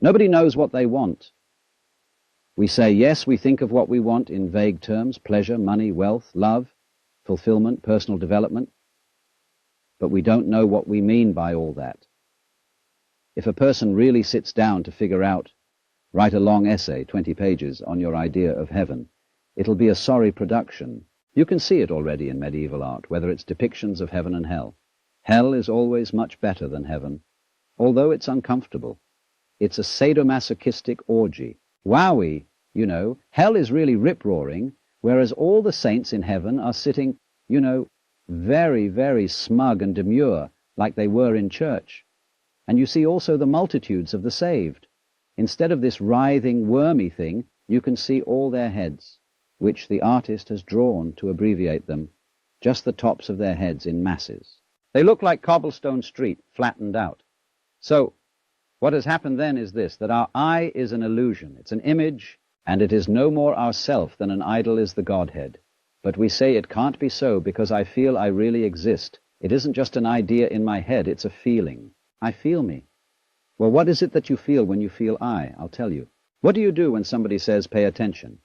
Nobody knows what they want. We say, yes, we think of what we want in vague terms: pleasure, money, wealth, love, fulfillment, personal development. But we don't know what we mean by all that. If a person really sits down to figure out, write a long essay, 20 pages, on your idea of heaven, it'll be a sorry production. You can see it already in medieval art, whether it's depictions of heaven and hell. Hell is always much better than heaven, although it's uncomfortable. It's a sadomasochistic orgy. Wowie, you know, hell is really rip-roaring, whereas all the saints in heaven are sitting, you know, very, very smug and demure, like they were in church. And you see also the multitudes of the saved. Instead of this writhing, wormy thing, you can see all their heads, which the artist has drawn to abbreviate them, just the tops of their heads in masses. They look like cobblestone street, flattened out. So, what has happened then is this, that our I is an illusion, it's an image, and it is no more ourself than an idol is the Godhead. But we say it can't be so because I feel I really exist. It isn't just an idea in my head, it's a feeling. I feel me. Well, what is it that you feel when you feel I? I'll tell you. What do you do when somebody says, pay attention?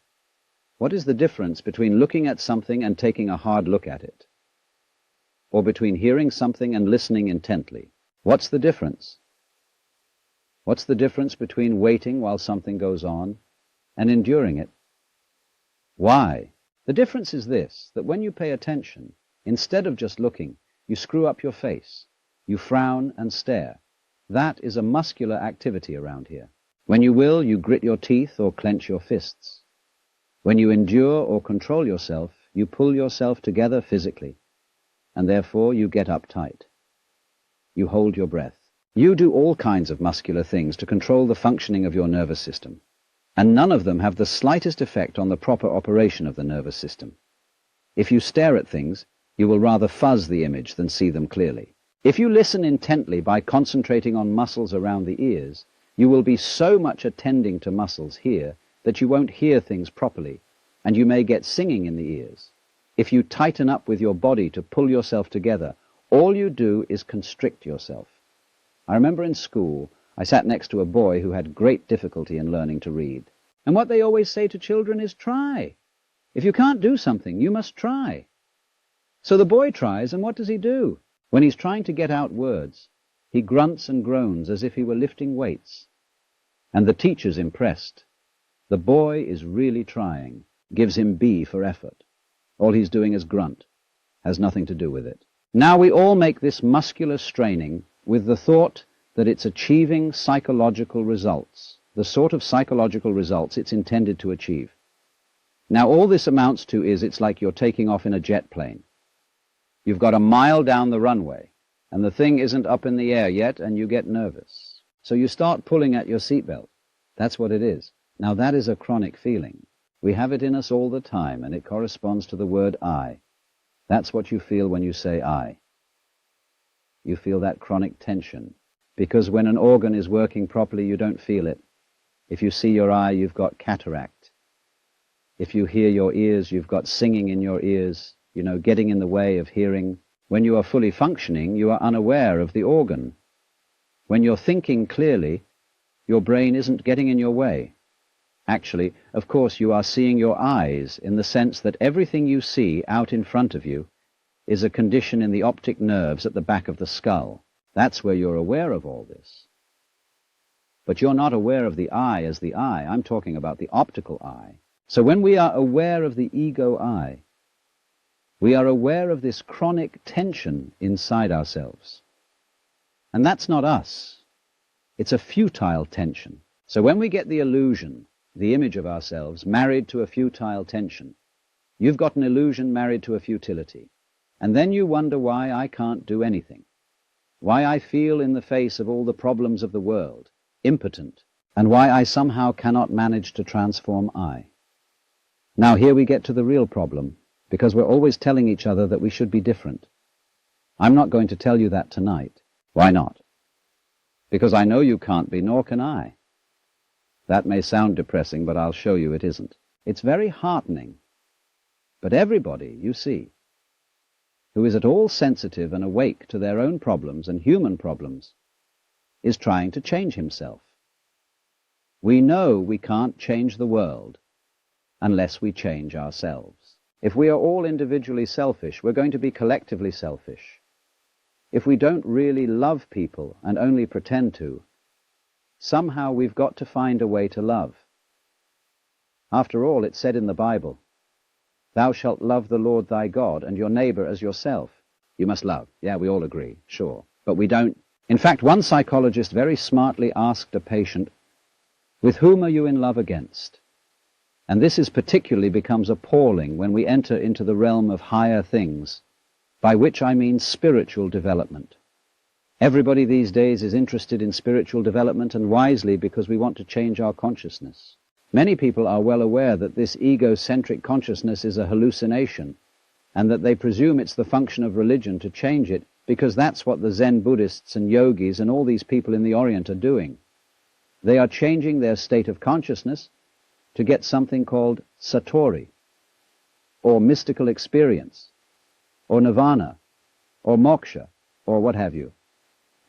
What is the difference between looking at something and taking a hard look at it? Or between hearing something and listening intently? What's the difference? What's the difference between waiting while something goes on and enduring it? Why? The difference is this, that when you pay attention, instead of just looking, you screw up your face, you frown and stare. That is a muscular activity around here. When you will, you grit your teeth or clench your fists. When you endure or control yourself, you pull yourself together physically, and therefore you get uptight. You hold your breath. You do all kinds of muscular things to control the functioning of your nervous system, and none of them have the slightest effect on the proper operation of the nervous system. If you stare at things, you will rather fuzz the image than see them clearly. If you listen intently by concentrating on muscles around the ears, you will be so much attending to muscles here that you won't hear things properly, and you may get singing in the ears. If you tighten up with your body to pull yourself together, all you do is constrict yourself. I remember in school, I sat next to a boy who had great difficulty in learning to read. And what they always say to children is try. If you can't do something, you must try. So the boy tries, and what does he do? When he's trying to get out words, he grunts and groans as if he were lifting weights. And the teacher's impressed. The boy is really trying, gives him B for effort. All he's doing is grunt, has nothing to do with it. Now we all make this muscular straining with the thought that it's achieving psychological results, the sort of psychological results it's intended to achieve. Now all this amounts to is it's like you're taking off in a jet plane. You've got a mile down the runway, and the thing isn't up in the air yet, and you get nervous. So you start pulling at your seatbelt. That's what it is. Now that is a chronic feeling. We have it in us all the time, and it corresponds to the word I. That's what you feel when you say I. You feel that chronic tension, because when an organ is working properly, you don't feel it. If you see your eye, you've got cataract. If you hear your ears, you've got singing in your ears, you know, getting in the way of hearing. When you are fully functioning, you are unaware of the organ. When you're thinking clearly, your brain isn't getting in your way. Actually, of course, you are seeing your eyes in the sense that everything you see out in front of you is a condition in the optic nerves at the back of the skull. That's where you're aware of all this. But you're not aware of the eye as the eye. I'm talking about the optical eye. So when we are aware of the ego I, we are aware of this chronic tension inside ourselves. And that's not us. It's a futile tension. So when we get the illusion, the image of ourselves, married to a futile tension, you've got an illusion married to a futility. And then you wonder why I can't do anything, why I feel in the face of all the problems of the world, impotent, and why I somehow cannot manage to transform I. Now here we get to the real problem, because we're always telling each other that we should be different. I'm not going to tell you that tonight. Why not? Because I know you can't be, nor can I. That may sound depressing, but I'll show you it isn't. It's very heartening. But everybody, you see, who is at all sensitive and awake to their own problems and human problems, is trying to change himself. We know we can't change the world unless we change ourselves. If we are all individually selfish, we're going to be collectively selfish. If we don't really love people and only pretend to, somehow we've got to find a way to love. After all, it's said in the Bible, "Thou shalt love the Lord thy God and your neighbor as yourself." You must love. Yeah, we all agree, sure. But we don't. In fact, one psychologist very smartly asked a patient, "With whom are you in love against?" And this is particularly becomes appalling when we enter into the realm of higher things, by which I mean spiritual development. Everybody these days is interested in spiritual development, and wisely, because we want to change our consciousness. Many people are well aware that this egocentric consciousness is a hallucination, and that they presume it's the function of religion to change it, because that's what the Zen Buddhists and yogis and all these people in the Orient are doing. They are changing their state of consciousness to get something called satori, or mystical experience, or nirvana, or moksha, or what have you.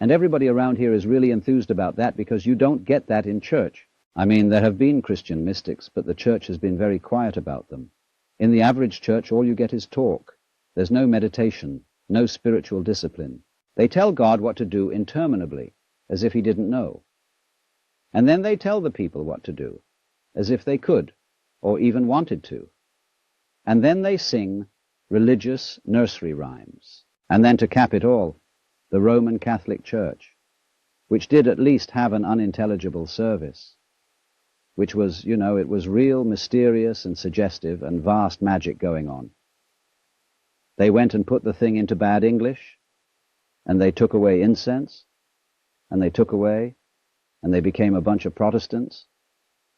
And everybody around here is really enthused about that, because you don't get that in church. I mean, there have been Christian mystics, but the church has been very quiet about them. In the average church, all you get is talk. There's no meditation, no spiritual discipline. They tell God what to do interminably, as if he didn't know. And then they tell the people what to do, as if they could, or even wanted to. And then they sing religious nursery rhymes. And then to cap it all, the Roman Catholic Church, which did at least have an unintelligible service, which was, it was real, mysterious and suggestive and vast magic going on. They went and put the thing into bad English, and they took away incense, and they took away, and they became a bunch of Protestants,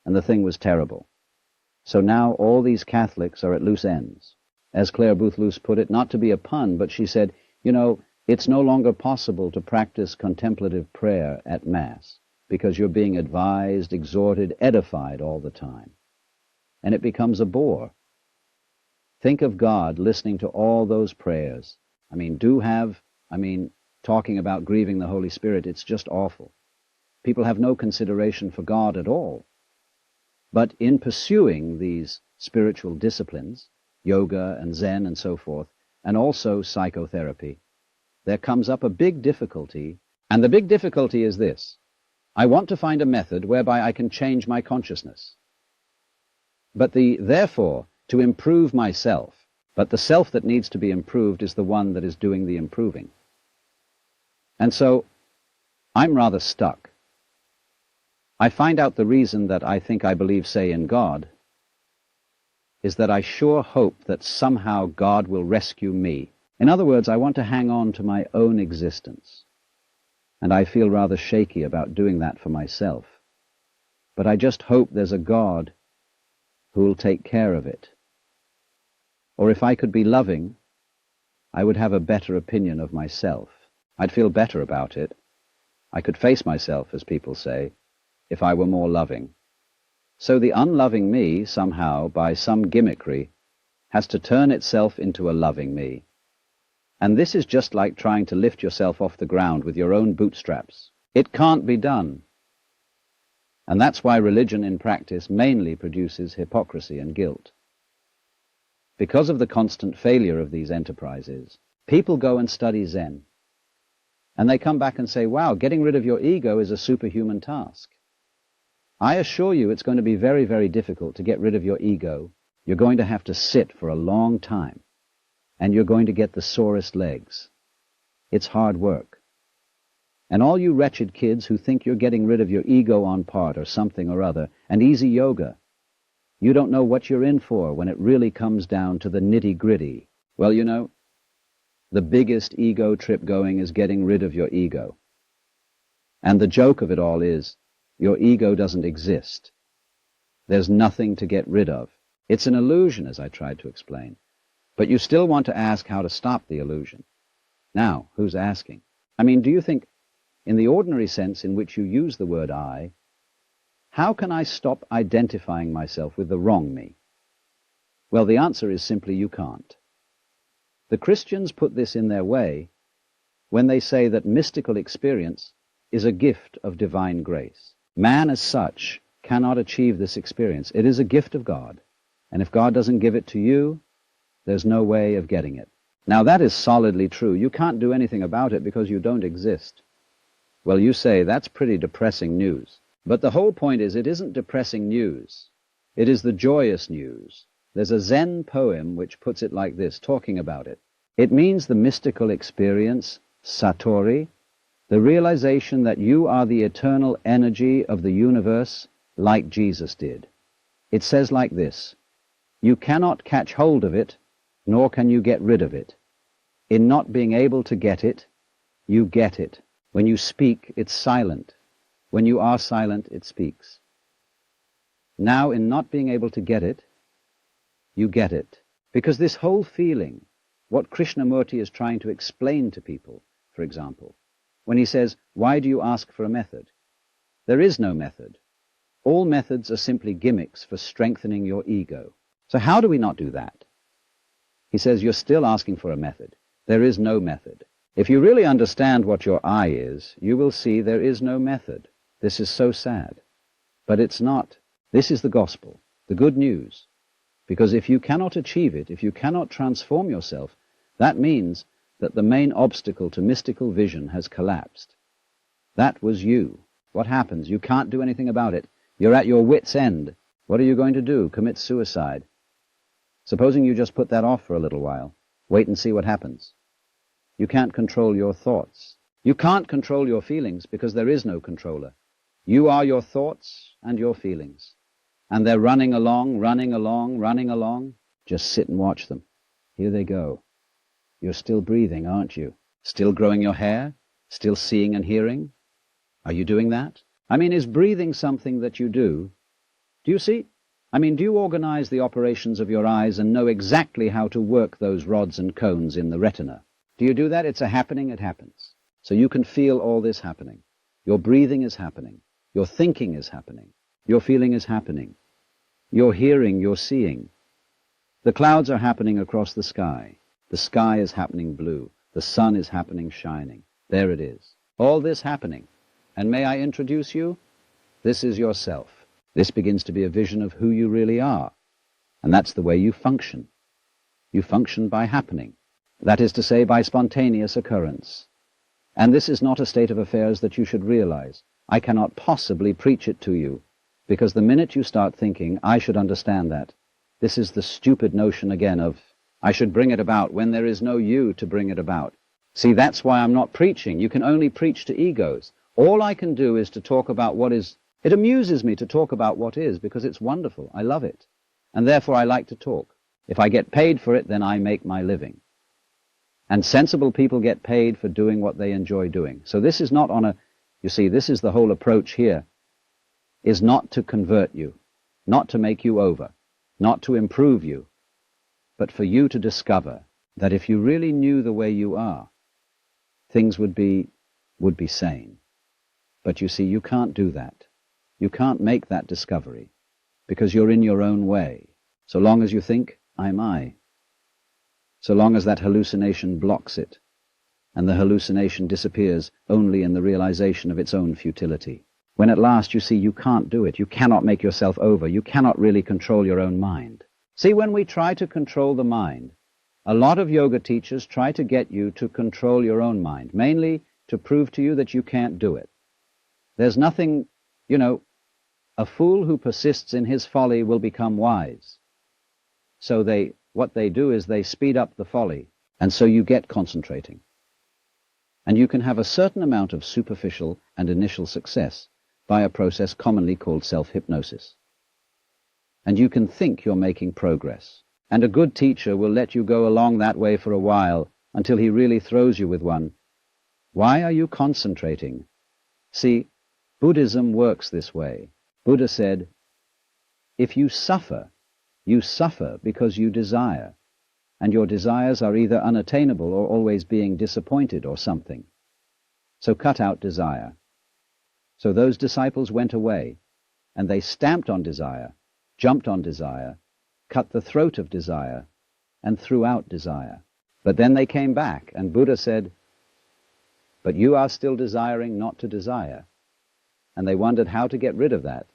and the thing was terrible. So now all these Catholics are at loose ends. As Claire Booth-Luce put it, not to be a pun, but she said, it's no longer possible to practice contemplative prayer at Mass, because you're being advised, exhorted, edified all the time. And it becomes a bore. Think of God listening to all those prayers. Talking about grieving the Holy Spirit, it's just awful. People have no consideration for God at all. But in pursuing these spiritual disciplines, yoga and Zen and so forth, and also psychotherapy, there comes up a big difficulty, and the big difficulty is this. I want to find a method whereby I can change my consciousness. But therefore, to improve myself, but the self that needs to be improved is the one that is doing the improving. And so, I'm rather stuck. I find out the reason that I think I believe, say, in God, is that I sure hope that somehow God will rescue me. In other words, I want to hang on to my own existence. And I feel rather shaky about doing that for myself. But I just hope there's a God who will take care of it. Or if I could be loving, I would have a better opinion of myself. I'd feel better about it. I could face myself, as people say, if I were more loving. So the unloving me, somehow, by some gimmickry, has to turn itself into a loving me. And this is just like trying to lift yourself off the ground with your own bootstraps. It can't be done. And that's why religion in practice mainly produces hypocrisy and guilt. Because of the constant failure of these enterprises, people go and study Zen. And they come back and say, wow, getting rid of your ego is a superhuman task. I assure you it's going to be very, very difficult to get rid of your ego. You're going to have to sit for a long time. And you're going to get the sorest legs. It's hard work. And all you wretched kids who think you're getting rid of your ego on part or something or other, and easy yoga, you don't know what you're in for when it really comes down to the nitty-gritty. Well, the biggest ego trip going is getting rid of your ego. And the joke of it all is, your ego doesn't exist. There's nothing to get rid of. It's an illusion, as I tried to explain. But you still want to ask how to stop the illusion. Now, who's asking? Do you think, in the ordinary sense in which you use the word I, how can I stop identifying myself with the wrong me? Well, the answer is simply you can't. The Christians put this in their way when they say that mystical experience is a gift of divine grace. Man as such cannot achieve this experience. It is a gift of God. And if God doesn't give it to you, there's no way of getting it. Now that is solidly true. You can't do anything about it because you don't exist. Well, you say, that's pretty depressing news. But the whole point is, it isn't depressing news. It is the joyous news. There's a Zen poem which puts it like this, talking about it. It means the mystical experience, satori, the realization that you are the eternal energy of the universe like Jesus did. It says like this, you cannot catch hold of it, nor can you get rid of it. In not being able to get it, you get it. When you speak, it's silent. When you are silent, it speaks. Now, in not being able to get it, you get it. Because this whole feeling, what Krishnamurti is trying to explain to people, for example, when he says, why do you ask for a method? There is no method. All methods are simply gimmicks for strengthening your ego. So how do we not do that? He says, you're still asking for a method. There is no method. If you really understand what your I is, you will see there is no method. This is so sad. But it's not. This is the gospel, the good news. Because if you cannot achieve it, if you cannot transform yourself, that means that the main obstacle to mystical vision has collapsed. That was you. What happens? You can't do anything about it. You're at your wit's end. What are you going to do? Commit suicide. Supposing you just put that off for a little while. Wait and see what happens. You can't control your thoughts. You can't control your feelings because there is no controller. You are your thoughts and your feelings. And they're running along, running along, running along. Just sit and watch them. Here they go. You're still breathing, aren't you? Still growing your hair? Still seeing and hearing? Are you doing that? I mean, is breathing something that you do? Do you see? I mean, do you organize the operations of your eyes and know exactly how to work those rods and cones in the retina? Do you do that? It's a happening, it happens. So you can feel all this happening. Your breathing is happening. Your thinking is happening. Your feeling is happening. Your hearing, your seeing. The clouds are happening across the sky. The sky is happening blue. The sun is happening shining. There it is. All this happening. And may I introduce you? This is yourself. This begins to be a vision of who you really are. And that's the way you function. You function by happening. That is to say, by spontaneous occurrence. And this is not a state of affairs that you should realize. I cannot possibly preach it to you, because the minute you start thinking, I should understand that, this is the stupid notion again of, I should bring it about when there is no you to bring it about. See, that's why I'm not preaching. You can only preach to egos. All I can do is to talk about what is. It amuses me to talk about what is, because it's wonderful. I love it. And therefore I like to talk. If I get paid for it, then I make my living. And sensible people get paid for doing what they enjoy doing. So this is not on a, you see, this is the whole approach here, is not to convert you, not to make you over, not to improve you, but for you to discover that if you really knew the way you are, things would be sane. But you see, you can't do that. You can't make that discovery, because you're in your own way. So long as you think, I'm I. So long as that hallucination blocks it, and the hallucination disappears only in the realization of its own futility. When at last you see you can't do it, you cannot make yourself over, you cannot really control your own mind. See, when we try to control the mind, a lot of yoga teachers try to get you to control your own mind, mainly to prove to you that you can't do it. There's nothing, a fool who persists in his folly will become wise. So what they do is they speed up the folly, and so you get concentrating. And you can have a certain amount of superficial and initial success by a process commonly called self-hypnosis. And you can think you're making progress. And a good teacher will let you go along that way for a while until he really throws you with one. Why are you concentrating? See, Buddhism works this way. Buddha said, if you suffer because you desire, and your desires are either unattainable or always being disappointed or something. So cut out desire. So those disciples went away, and they stamped on desire, jumped on desire, cut the throat of desire, and threw out desire. But then they came back, and Buddha said, but you are still desiring not to desire. And they wondered how to get rid of that.